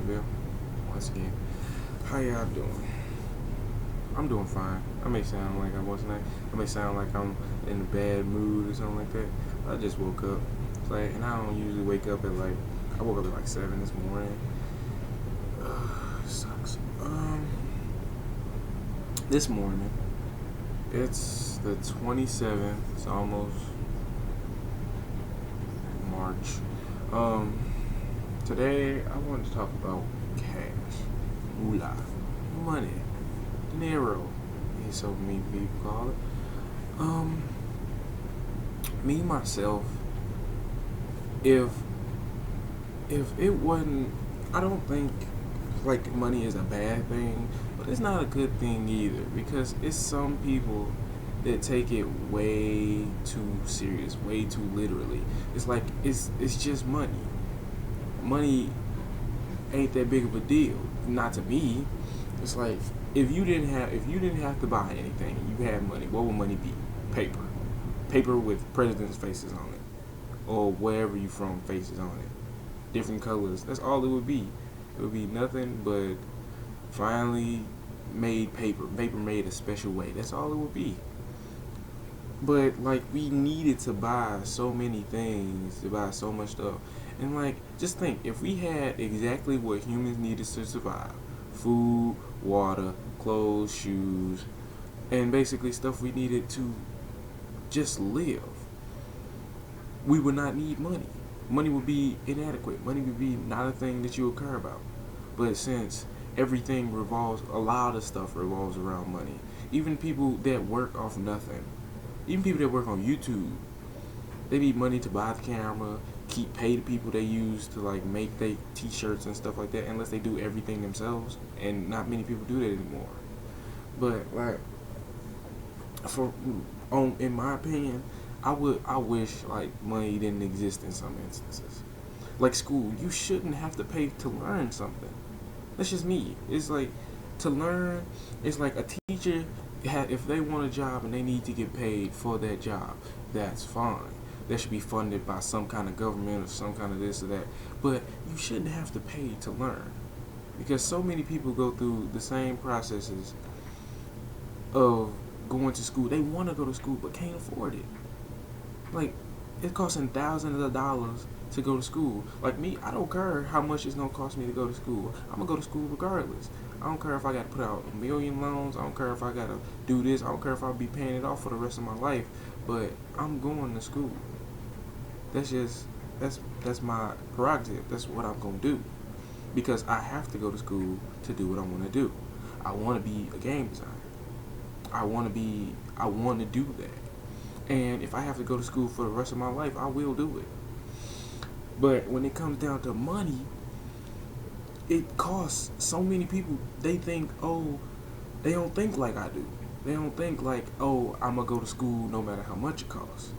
Bill. Once again, how y'all doing? I'm doing fine. I may sound like I wasn't. I may sound like I'm in a bad mood or something like that. I just woke up. It's like, and I don't usually wake up at like. I woke up at like 7 this morning. Sucks. This morning, it's the 27th. It's almost March. Today I wanted to talk about cash, moolah, money, dinero, as so many people call it. Me myself, if it wasn't, I don't think like money is a bad thing, but it's not a good thing either because it's some people that take it way too serious, way too literally. It's like it's just money. Money ain't that big of a deal. Not to me. It's like if you didn't have to buy anything, you had money. What would money be? Paper. Paper with presidents' faces on it, or wherever you from faces on it. Different colors. That's all it would be. It would be nothing but finely made paper. Paper made a special way. That's all it would be. But like we needed to buy so many things, to buy so much stuff. And like just think, if we had exactly what humans needed to survive, food, water, clothes, shoes, and basically stuff we needed to just live, we would not need money. Money would be inadequate. Money would be not a thing that you would care about. But since everything revolves, a lot of stuff revolves around money. Even people that work off nothing, even people that work on YouTube, they need money to buy the camera, keep pay the people they use to like make their t-shirts and stuff like that. Unless they do everything themselves, and not many people do that anymore. But like, for in my opinion, I wish like money didn't exist in some instances. Like school, you shouldn't have to pay to learn something. That's just me. It's like to learn. It's like a teacher. If they want a job and they need to get paid for that job, that's fine. That should be funded by some kind of government or some kind of this or that. But you shouldn't have to pay to learn, because so many people go through the same processes of going to school. They want to go to school but can't afford it. Like, it's costing thousands of dollars to go to school. Like me, I don't care how much it's gonna cost me to go to school. I'm gonna go to school regardless. I don't care if I gotta put out a million loans. I don't care if I gotta do this. I don't care if I'll be paying it off for the rest of my life. But I'm going to school. That's just that's my prerogative. That's what I'm gonna do, because I have to go to school to do what I want to do. I want to be a game designer. I want to do that. And if I have to go to school for the rest of my life, I will do it. But when it comes down to money, it costs so many people. They think, oh, they don't think like I do. They don't think like, oh, I'm going to go to school no matter how much it costs.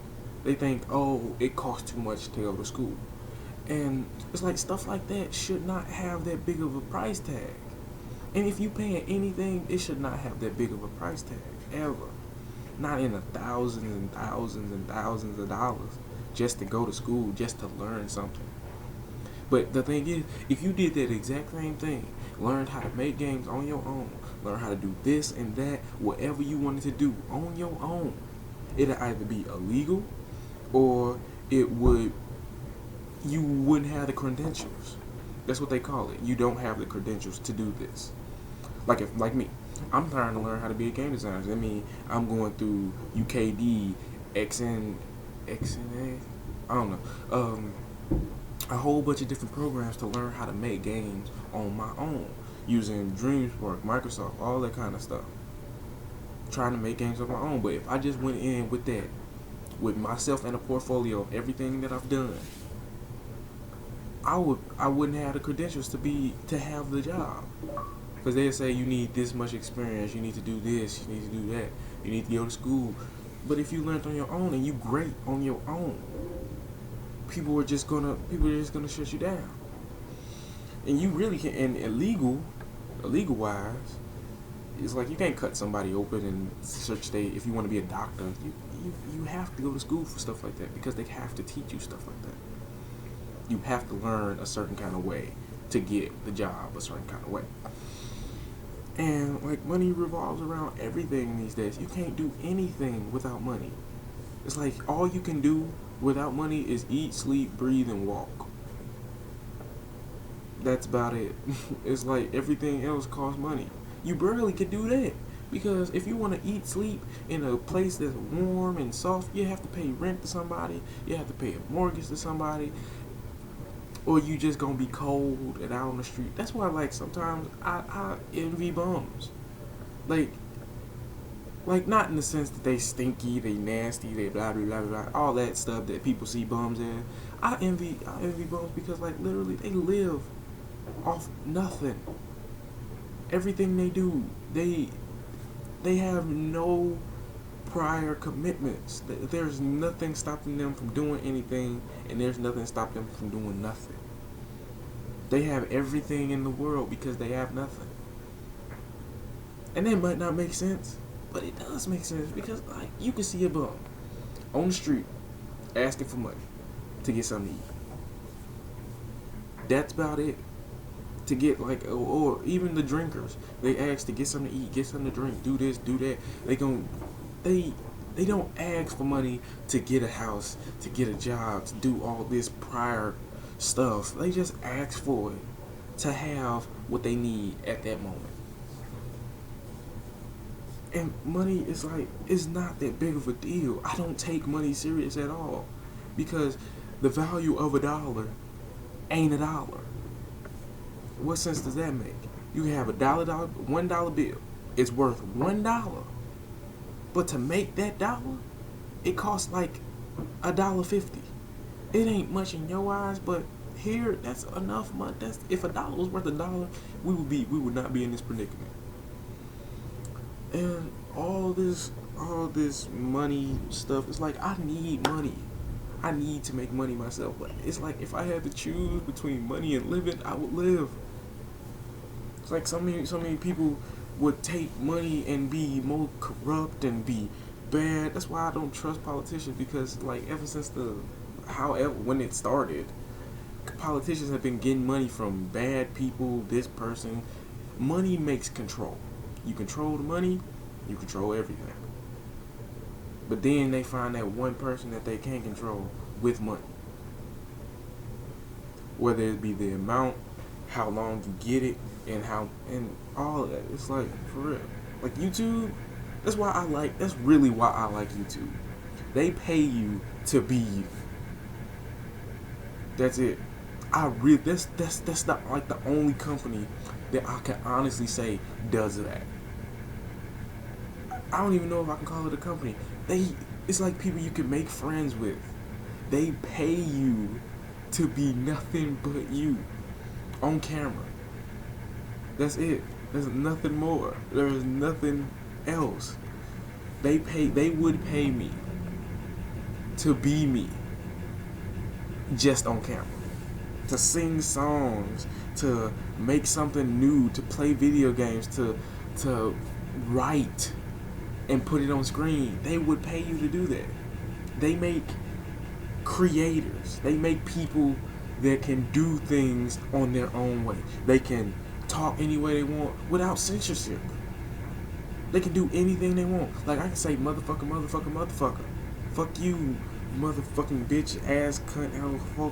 They think, oh, it costs too much to go to school. And it's like stuff like that should not have that big of a price tag. And if you paying anything, it should not have that big of a price tag, ever. Not in the thousands and thousands and thousands of dollars just to go to school, just to learn something. But the thing is, if you did that exact same thing, learned how to make games on your own, learn how to do this and that, whatever you wanted to do on your own, it'll either be illegal or you wouldn't have the credentials. That's what they call it. You don't have the credentials to do this. Like me, I'm trying to learn how to be a game designer. I mean, I'm going through UKD, XNA, I don't know, a whole bunch of different programs to learn how to make games on my own using DreamWorks, Microsoft, all that kind of stuff. Trying to make games on my own. But if I just went in with that, with myself and a portfolio of everything that I've done, I wouldn't have the credentials to have the job. Because they say you need this much experience, you need to do this, you need to do that, you need to go to school. But if you learned on your own and you great on your own, people are just gonna shut you down. And you really can. And illegal wise, it's like you can't cut somebody open and search they. If you want to be a doctor, you have to go to school for stuff like that, because they have to teach you stuff like that. You have to learn a certain kind of way to get the job a certain kind of way. And like money revolves around everything these days. You can't do anything without money. It's like all you can do without money is eat, sleep, breathe, and walk. That's about it. It's like everything else costs money. You barely could do that. Because if you want to eat, sleep in a place that's warm and soft, you have to pay rent to somebody, you have to pay a mortgage to somebody, or you just gonna be cold and out on the street. That's why, like, sometimes I envy bums. Like not in the sense that they stinky, they nasty, they blah blah blah blah, all that stuff that people see bums in. I envy bums because, like, literally they live off nothing. Everything they do, they have no prior commitments. There's nothing stopping them from doing anything, and there's nothing stopping them from doing nothing. They have everything in the world because they have nothing. And that might not make sense, but it does make sense because, like, you can see a bum on the street asking for money to get something to eat. That's about it. To get, like, or even the drinkers, they ask to get something to eat, get something to drink, do this, do that. They don't ask for money to get a house, to get a job, to do all this prior stuff. They just ask for it to have what they need at that moment. And money is like, it's not that big of a deal. I don't take money serious at all because the value of $1 ain't $1. What sense does that make? You can have $1 bill. It's worth $1. But to make that dollar, it costs like $1.50. It ain't much in your eyes, but here that's enough money. That's, if $1 was worth $1, we would not be in this predicament. And all this money stuff, it's like I need money. I need to make money myself. But it's like if I had to choose between money and living, I would live. It's like so many people would take money and be more corrupt and be bad. That's why I don't trust politicians, because, like, ever since when it started, politicians have been getting money from bad people, this person. Money makes control. You control the money, you control everything. But then they find that one person that they can't control with money. Whether it be the amount, how long you get it, and all of that. It's like, for real. Like YouTube, that's really why I like YouTube. They pay you to be you. That's it. That's not like the only company that I can honestly say does that. I don't even know if I can call it a company. It's like people you can make friends with. They pay you to be nothing but you on camera. That's it. There's nothing more. There is nothing else. They would pay me to be me just on camera. To sing songs, to make something new, to play video games, to write and put it on screen. They would pay you to do that. They make creators. They make people that can do things on their own way. They can talk any way they want without censorship. They can do anything they want. Like, I can say motherfucker. Fuck you, motherfucking bitch, ass, cunt,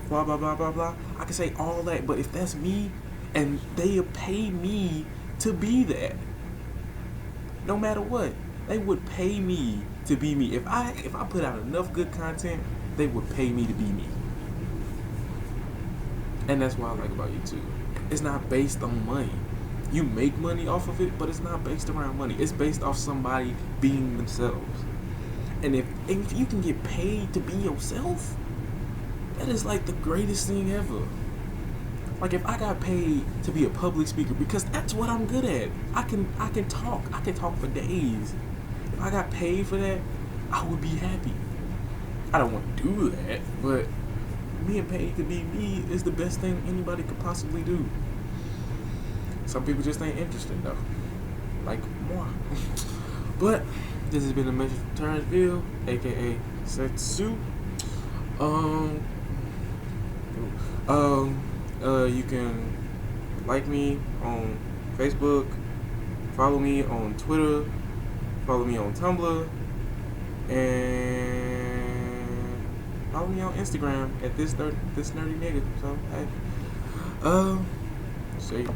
blah, blah, blah, blah, blah. I can say all that, but if that's me, and they pay me to be that, no matter what, they would pay me to be me. If I put out enough good content, they would pay me to be me. And that's what I like about YouTube. It's not based on money. You make money off of it, but it's not based around money. It's based off somebody being themselves. And if you can get paid to be yourself, that is like the greatest thing ever. Like, if I got paid to be a public speaker, because that's what I'm good at. I can talk. I can talk for days. If I got paid for that, I would be happy. I don't want to do that, but being paid to be me is the best thing anybody could possibly do. Some people just ain't interested though, like moi. But this has been a message from Terrenceville, aka Setsu. You can like me on Facebook, follow me on Twitter, follow me on Tumblr, and follow me on Instagram at this nerdy nigga. So hey, see.